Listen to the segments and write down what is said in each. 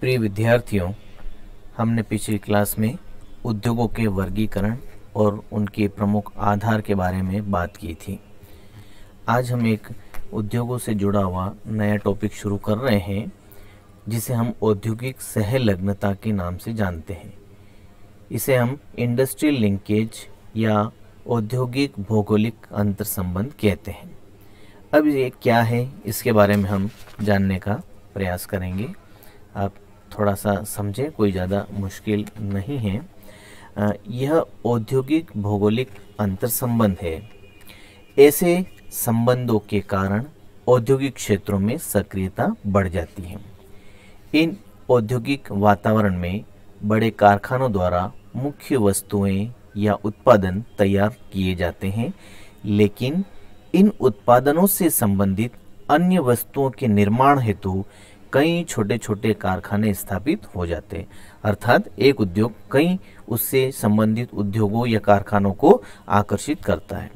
प्रिय विद्यार्थियों, हमने पिछली क्लास में उद्योगों के वर्गीकरण और उनके प्रमुख आधार के बारे में बात की थी। आज हम एक उद्योगों से जुड़ा हुआ नया टॉपिक शुरू कर रहे हैं, जिसे हम औद्योगिक सहलग्नता के नाम से जानते हैं। इसे हम इंडस्ट्रियल लिंकेज या औद्योगिक भौगोलिक अंतर संबंध कहते हैं। अब ये क्या है, इसके बारे में हम जानने का प्रयास करेंगे। आप थोड़ा सा समझें, कोई ज़्यादा मुश्किल नहीं है। यह औद्योगिक भौगोलिक अंतर संबंध है। ऐसे संबंधों के कारण औद्योगिक क्षेत्रों में सक्रियता बढ़ जाती है। इन औद्योगिक वातावरण में बड़े कारखानों द्वारा मुख्य वस्तुएं या उत्पादन तैयार किए जाते हैं, लेकिन इन उत्पादनों से संबंधित अन्य वस्तुओं के निर्माण हेतु कई छोटे छोटे कारखाने स्थापित हो जाते हैं। अर्थात एक उद्योग कई उससे संबंधित उद्योगों या कारखानों को आकर्षित करता है।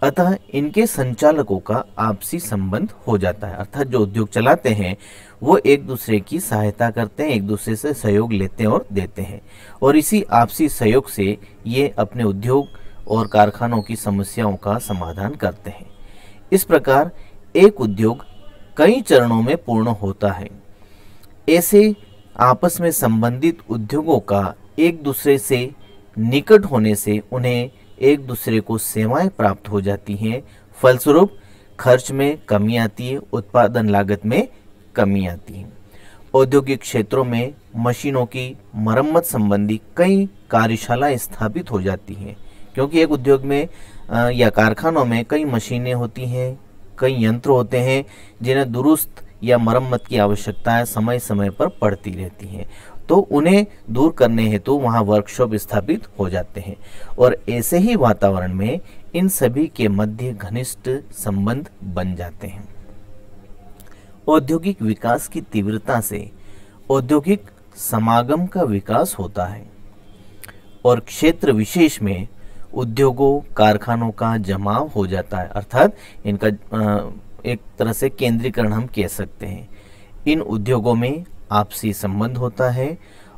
अतः इनके संचालकों का आपसी संबंध हो जाता है। अर्थात जो उद्योग चलाते हैं वो एक दूसरे की सहायता करते हैं, एक दूसरे से सहयोग लेते हैं और देते हैं, और इसी आपसी सहयोग से ये अपने उद्योग और कारखानों की समस्याओं का समाधान करते हैं। इस प्रकार एक उद्योग कई चरणों में पूर्ण होता है। ऐसे आपस में संबंधित उद्योगों का एक दूसरे से निकट होने से उन्हें एक दूसरे को सेवाएं प्राप्त हो जाती हैं। फलस्वरूप खर्च में कमी आती है, उत्पादन लागत में कमी आती है। औद्योगिक क्षेत्रों में मशीनों की मरम्मत संबंधी कई कार्यशालाएं स्थापित हो जाती हैं, क्योंकि एक उद्योग में या कारखानों में कई मशीनें होती हैं, कई यंत्र होते हैं जिन्हें दुरुस्त या मरम्मत की आवश्यकताएं समय समय पर पड़ती रहती हैं, तो उन्हें दूर करने हेतु वहां वर्कशॉप स्थापित हो जाते हैं। और ऐसे ही वातावरण में इन सभी के मध्य घनिष्ठ संबंध बन जाते हैं। औद्योगिक विकास की तीव्रता से औद्योगिक समागम का विकास होता है और क्षेत्र विशेष में उद्योगों कारखानों का जमाव हो जाता है। अर्थात इनका एक तरह से केंद्रीकरण हम कह सकते हैं। इन उद्योगों में आपसी संबंध होता है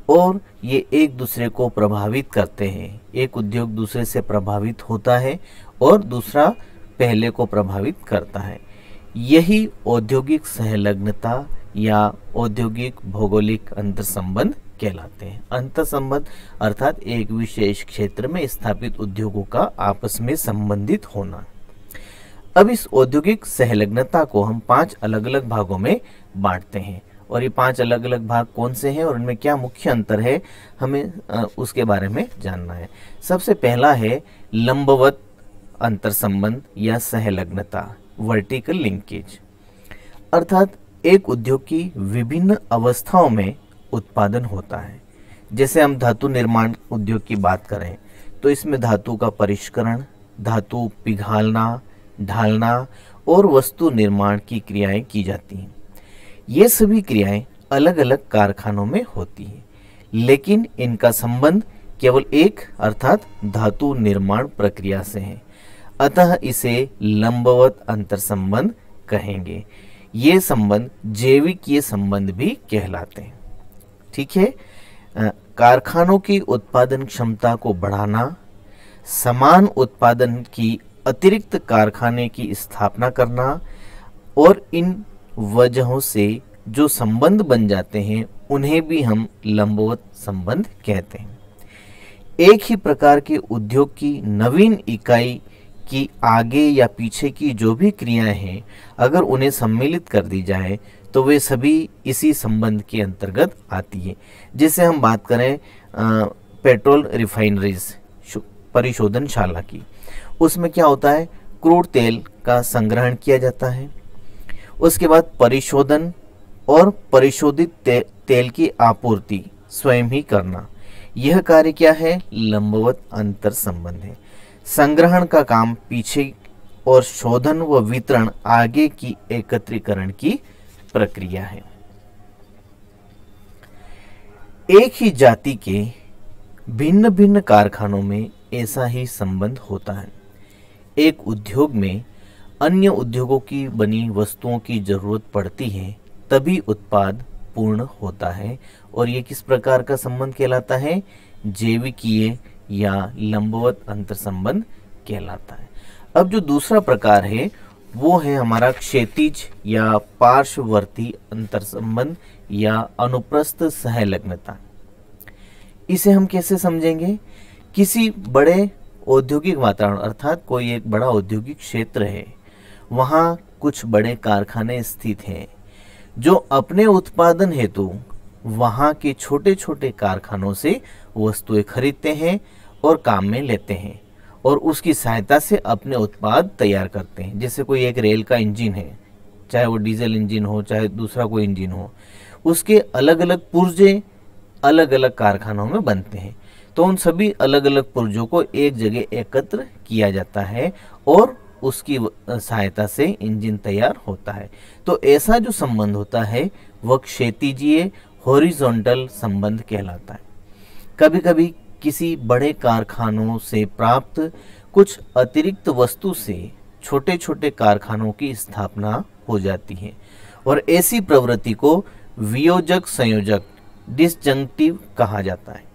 और ये एक दूसरे को प्रभावित करते हैं। एक उद्योग दूसरे से प्रभावित होता है और दूसरा पहले को प्रभावित करता है। यही औद्योगिक सहलग्नता या औद्योगिक भौगोलिक अंतर संबंध कहलाते हैं। अंतर संबंध अर्थात एक विशेष क्षेत्र में स्थापित उद्योगों का आपस में संबंधित होना। अब इस औद्योगिक सहलग्नता को हम 5 अलग अलग भागों में बांटते हैं, और ये 5 अलग अलग भाग कौन से हैं और उनमें क्या मुख्य अंतर है, हमें उसके बारे में जानना है। सबसे पहला है लंबवत अंतर संबंध या सहलग्नता, वर्टिकल लिंकेज। अर्थात एक उद्योग की विभिन्न अवस्थाओं में उत्पादन होता है। जैसे हम धातु निर्माण उद्योग की बात करें तो इसमें धातु का परिष्करण, धातु पिघालना, ढालना और वस्तु निर्माण की क्रियाएं की जाती हैं। ये सभी क्रियाएं अलग अलग कारखानों में होती हैं, लेकिन इनका संबंध केवल एक अर्थात धातु निर्माण प्रक्रिया से है। अतः इसे लंबवत अंतर संबंध कहेंगे। ये संबंध जैविकीय संबंध भी कहलाते हैं। ठीक है। कारखानों की उत्पादन क्षमता को बढ़ाना, समान उत्पादन की अतिरिक्त कारखाने की स्थापना करना, और इन वजहों से जो संबंध बन जाते हैं उन्हें भी हम लंबवत संबंध कहते हैं। एक ही प्रकार के उद्योग की नवीन इकाई की आगे या पीछे की जो भी क्रियाएं हैं, अगर उन्हें सम्मिलित कर दी जाए तो वे सभी इसी संबंध के अंतर्गत आती है। जैसे हम बात करें पेट्रोल रिफाइनरीज परिशोधनशाला की, उसमें क्या होता है, क्रूड तेल का संग्रहण किया जाता है, उसके बाद परिशोधन और परिशोधित तेल की आपूर्ति स्वयं ही करना। यह कार्य क्या है, लंबवत अंतर संबंध है। संग्रहण का काम पीछे और शोधन व वितरण आगे की एकत्रीकरण की प्रक्रिया है। एक ही जाति के भिन्न भिन्न कारखानों में ऐसा ही संबंध होता है। एक उद्योग में अन्य उद्योगों की बनी वस्तुओं की जरूरत पड़ती है, तभी उत्पाद पूर्ण होता है और ये किस प्रकार का संबंध कहलाता है? जैविकीय या लंबवत अंतर संबंध कहलाता है। अब जो दूसरा प्रकार है वो है हमारा क्षैतिज या पार्श्ववर्ती अंतर संबंध या अनुप्रस्थ सहलग्नता। इसे हम कैसे समझेंगे? किसी बड़े औद्योगिक वातावरण अर्थात कोई एक बड़ा औद्योगिक क्षेत्र है, वहाँ कुछ बड़े कारखाने स्थित हैं जो अपने उत्पादन हेतु वहाँ के छोटे छोटे कारखानों से वस्तुएं खरीदते हैं और काम में लेते हैं और उसकी सहायता से अपने उत्पाद तैयार करते हैं। जैसे कोई एक रेल का इंजन है, चाहे वो डीजल इंजन हो चाहे दूसरा कोई इंजन हो, उसके अलग अलग पुर्जे अलग अलग कारखानों में बनते हैं। तो उन सभी अलग अलग पुर्जों को एक जगह एकत्र किया जाता है और उसकी सहायता से इंजन तैयार होता है। तो ऐसा जो संबंध होता है वह क्षैतिजीय हॉरिजॉन्टल संबंध कहलाता है। कभी कभी किसी बड़े कारखानों से प्राप्त कुछ अतिरिक्त वस्तु से छोटे छोटे कारखानों की स्थापना हो जाती है और ऐसी प्रवृत्ति को वियोजक संयोजक डिसजंक्टिव कहा जाता है।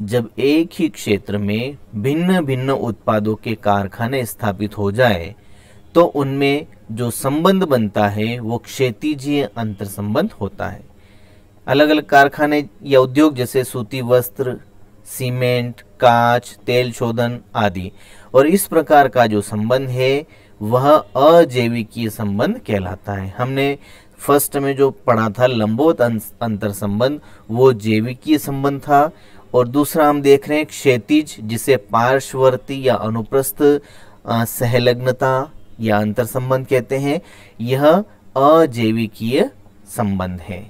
जब एक ही क्षेत्र में भिन्न भिन्न उत्पादों के कारखाने स्थापित हो जाए तो उनमें जो संबंध बनता है वो क्षैतिजीय अंतर संबंध होता है। अलग अलग कारखाने या उद्योग जैसे सूती वस्त्र, सीमेंट, कांच, तेल शोधन आदि, और इस प्रकार का जो संबंध है वह अजैविकीय संबंध कहलाता है। हमने फर्स्ट में जो पढ़ा था लंबवत अंतर संबंध वो जैविकीय संबंध था और दूसरा हम देख रहे हैं क्षैतिज जिसे पार्श्ववर्ती या अनुप्रस्थ सहलग्नता या अंतर संबंध कहते हैं, यह अजैविकीय संबंध है।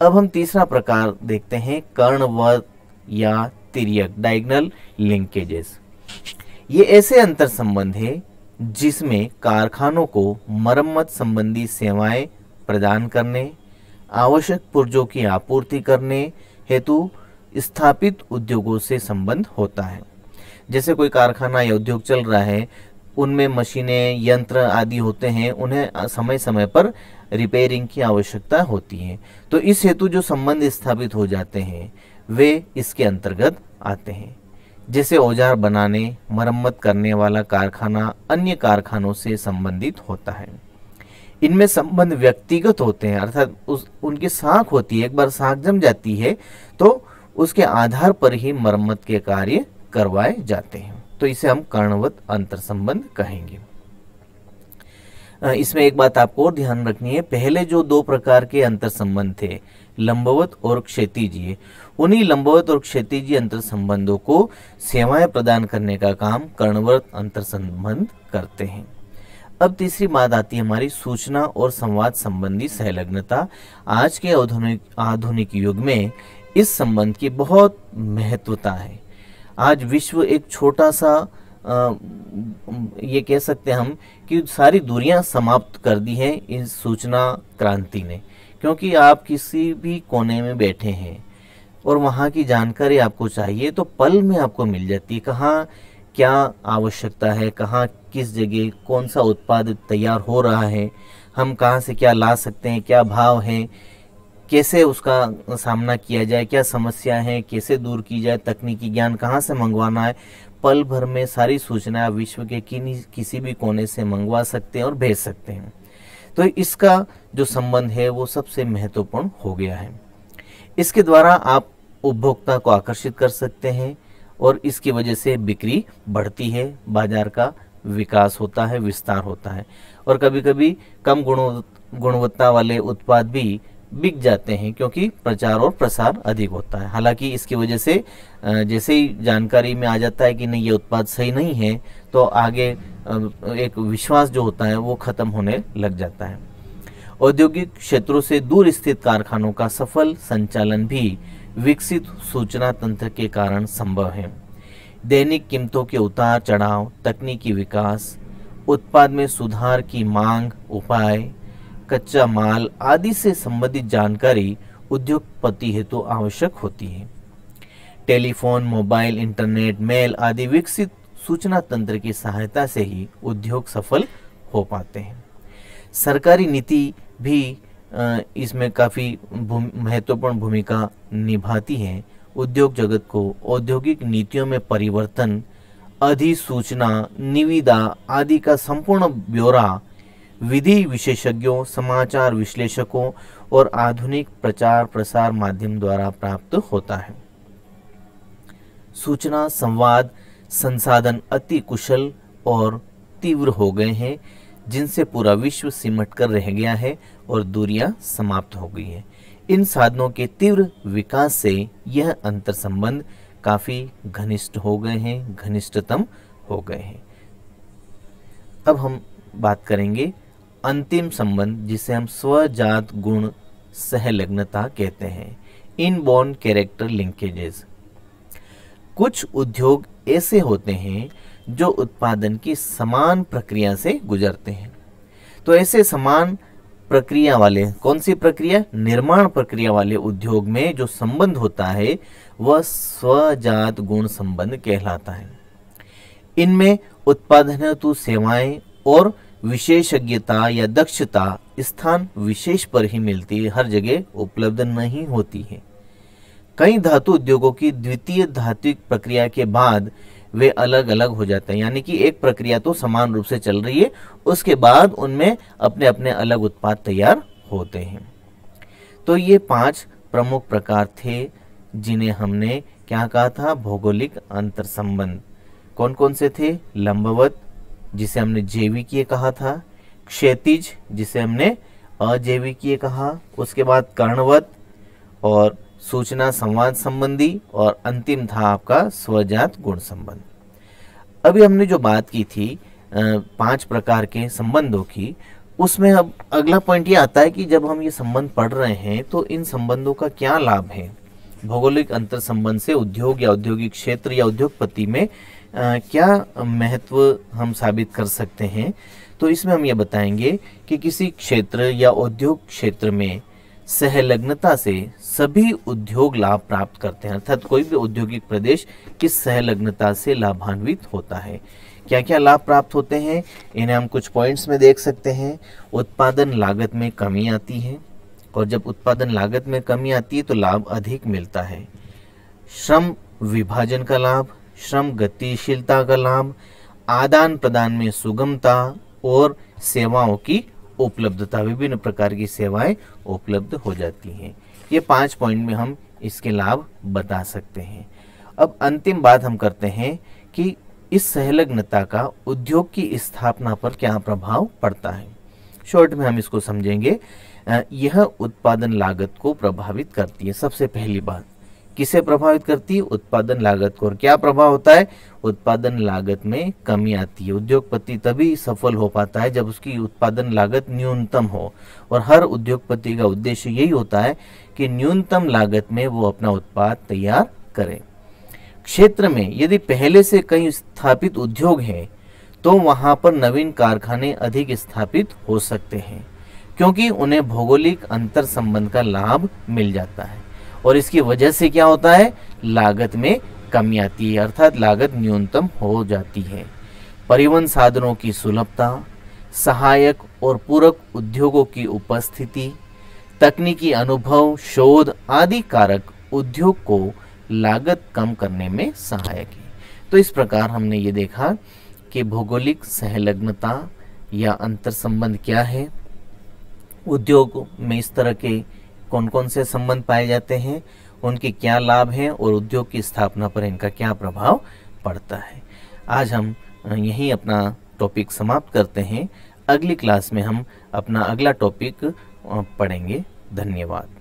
अब हम तीसरा प्रकार देखते हैं कर्णवत या तिर्यक डायगोनल लिंकेजेस। ये ऐसे अंतर संबंध है जिसमें कारखानों को मरम्मत संबंधी सेवाएं प्रदान करने, आवश्यक पुर्जों की आपूर्ति करने हेतु स्थापित उद्योगों से संबंध होता है। जैसे कोई कारखाना या उद्योग चल रहा है, उनमें मशीनें, यंत्र आदि होते हैं, उन्हें समय समय पर रिपेयरिंग की आवश्यकता होती है। तो इस हेतु जो संबंध स्थापित हो जाते हैं वे इसके अंतर्गत आते हैं। जैसे औजार बनाने, मरम्मत करने वाला कारखाना अन्य कारखानों से संबंधित होता है। इनमें संबंध व्यक्तिगत होते हैं, अर्थात उनकी साख होती है। एक बार साख जम जाती है तो उसके आधार पर ही मरम्मत के कार्य करवाए जाते हैं। तो इसे हम कर्णवत अंतर संबंध कहेंगे। इसमें एक बात आपको और ध्यान रखनी है, पहले जो दो प्रकार के अंतर संबंध थे लंबवत और क्षैतिजीय, उन्हीं लंबवत और क्षैतिजीय अंतर संबंधों को सेवाएं प्रदान करने का काम कर्णवत अंतर संबंध करते हैं। अब तीसरी बात आती है हमारी सूचना और संवाद संबंधी सहलग्नता। आज के आधुनिक युग में इस संबंध की बहुत महत्वता है। आज विश्व एक छोटा सा ये कह सकते हैं हम कि सारी दूरियां समाप्त कर दी हैं इस सूचना क्रांति ने, क्योंकि आप किसी भी कोने में बैठे हैं और वहाँ की जानकारी आपको चाहिए तो पल में आपको मिल जाती है। कहाँ क्या आवश्यकता है, कहाँ किस जगह कौन सा उत्पाद तैयार हो रहा है, हम कहाँ से क्या ला सकते हैं, क्या भाव है, कैसे उसका सामना किया जाए, क्या समस्या है, कैसे दूर की जाए, तकनीकी ज्ञान कहाँ से मंगवाना है, पल भर में सारी सूचना विश्व के किसी भी कोने से मंगवा सकते हैं और भेज सकते हैं। तो इसका जो संबंध है वो सबसे महत्वपूर्ण हो गया है। इसके द्वारा आप उपभोक्ता को आकर्षित कर सकते हैं और इसकी वजह से बिक्री बढ़ती है, बाजार का विकास होता है, विस्तार होता है और कभी कभी कम गुणवत्ता वाले उत्पाद भी बिक जाते हैं क्योंकि प्रचार और प्रसार अधिक होता है। हालांकि इसकी वजह से जैसे ही जानकारी में आ जाता है कि नहीं ये उत्पाद सही नहीं है तो आगे एक विश्वास जो होता है वो खत्म होने लग जाता है। औद्योगिक क्षेत्रों से दूर स्थित कारखानों का सफल संचालन भी विकसित सूचना तंत्र के कारण संभव है। दैनिक कीमतों के उतार चढ़ाव, तकनीकी विकास, उत्पाद में सुधार की मांग, उपाय, कच्चा माल आदि से संबंधित जानकारी उद्योगपति हेतु आवश्यक होती है। टेलीफोन, मोबाइल, इंटरनेट, मेल आदि विकसित सूचना तंत्र की सहायता से ही उद्योग सफल हो पाते हैं। सरकारी नीति भी इसमें काफ़ी महत्वपूर्ण भूमिका निभाती हैं। उद्योग जगत को औद्योगिक नीतियों में परिवर्तन, अधिसूचना, निविदा आदि का संपूर्ण ब्यौरा विधि विशेषज्ञों, समाचार विश्लेषकों और आधुनिक प्रचार प्रसार माध्यम द्वारा प्राप्त होता है। सूचना संवाद संसाधन अति कुशल और तीव्र हो गए हैं, जिनसे पूरा विश्व सिमट कर रह गया है और दूरियां समाप्त हो गई हैं। इन साधनों के तीव्र विकास से यह अंतर संबंध काफी घनिष्ठ हो गए हैं, घनिष्ठतम हो गए हैं। अब हम बात करेंगे अंतिम संबंध, जिसे हम स्वजात गुण सहलग्नता कहते हैं, इनबॉर्न कैरेक्टर लिंकेजेस। कुछ उद्योग ऐसे होते हैं जो उत्पादन की समान प्रक्रिया से गुजरते हैं। तो ऐसे समान प्रक्रिया वाले, कौन सी प्रक्रिया? निर्माण प्रक्रिया वाले उद्योग में जो संबंध होता है वह स्वजात गुण संबंध कहलाता है। इनमें उत्पादन हेतु सेवाएं और विशेषज्ञता या दक्षता स्थान विशेष पर ही मिलती है, हर जगह उपलब्ध नहीं होती है। कई धातु उद्योगों की द्वितीय धात्विक प्रक्रिया के बाद वे अलग अलग हो जाते हैं, यानी कि एक प्रक्रिया तो समान रूप से चल रही है, उसके बाद उनमें अपने अपने अलग उत्पाद तैयार होते हैं। तो ये 5 प्रमुख प्रकार थे जिन्हें हमने क्या कहा था? भौगोलिक अंतर संबंध। कौन कौन से थे? लंबवत, जिसे हमने जैविकीय कहा था, क्षैतिज, जिसे हमने अजैविकीय कहा, उसके बाद कर्णवत और सूचना संवाद संबंधी, और अंतिम था आपका स्वजात गुण संबंध। अभी हमने जो बात की थी 5 प्रकार के संबंधों की, उसमें अब अगला पॉइंट ये आता है कि जब हम ये संबंध पढ़ रहे हैं तो इन संबंधों का क्या लाभ है। भौगोलिक अंतर संबंध से उद्योग या औद्योगिक क्षेत्र या उद्योगपति में क्या महत्व हम साबित कर सकते हैं। तो इसमें हम ये बताएंगे कि किसी क्षेत्र या उद्योग क्षेत्र में सहलग्नता से सभी उद्योग लाभ प्राप्त करते हैं, अर्थात कोई भी औद्योगिक प्रदेश किस सहलग्नता से लाभान्वित होता है। क्या क्या लाभ प्राप्त होते हैं, इन्हें हम कुछ पॉइंट्स में देख सकते हैं। उत्पादन लागत में कमी आती है, और जब उत्पादन लागत में कमी आती है तो लाभ अधिक मिलता है। श्रम विभाजन का लाभ, श्रम गतिशीलता का लाभ, आदान प्रदान में सुगमता और सेवाओं की उपलब्धता, विभिन्न प्रकार की सेवाएं उपलब्ध हो जाती हैं। ये 5 पॉइंट में हम इसके लाभ बता सकते हैं। अब अंतिम बात हम करते हैं कि इस सहलग्नता का उद्योग की स्थापना पर क्या प्रभाव पड़ता है। शॉर्ट में हम इसको समझेंगे। यह उत्पादन लागत को प्रभावित करती है। सबसे पहली बात, किसे प्रभावित करती है? उत्पादन लागत को। और क्या प्रभाव होता है? उत्पादन लागत में कमी आती है। उद्योगपति तभी सफल हो पाता है जब उसकी उत्पादन लागत न्यूनतम हो, और हर उद्योगपति का उद्देश्य यही होता है कि न्यूनतम लागत में वो अपना उत्पाद तैयार करे। क्षेत्र में यदि पहले से कई स्थापित उद्योग हैं तो वहां पर नवीन कारखाने अधिक स्थापित हो सकते हैं, क्योंकि उन्हें भौगोलिक अंतर संबंध का लाभ मिल जाता है, और इसकी वजह से क्या होता है? लागत में कमी आती है, अर्थात लागत न्यूनतम हो जाती है। परिवहन साधनों की सुलभता, सहायक और पूरक उद्योगों की उपस्थिति, तकनीकी अनुभव, शोध आदि कारक उद्योग को लागत कम करने में सहायक है। तो इस प्रकार हमने ये देखा कि भौगोलिक सहलग्नता या अंतर संबंध क्या है, उद्योग में इस तरह के कौन कौन से संबंध पाए जाते हैं, उनके क्या लाभ हैं, और उद्योग की स्थापना पर इनका क्या प्रभाव पड़ता है। आज हम यहीं अपना टॉपिक समाप्त करते हैं। अगली क्लास में हम अपना अगला टॉपिक पढ़ेंगे। धन्यवाद।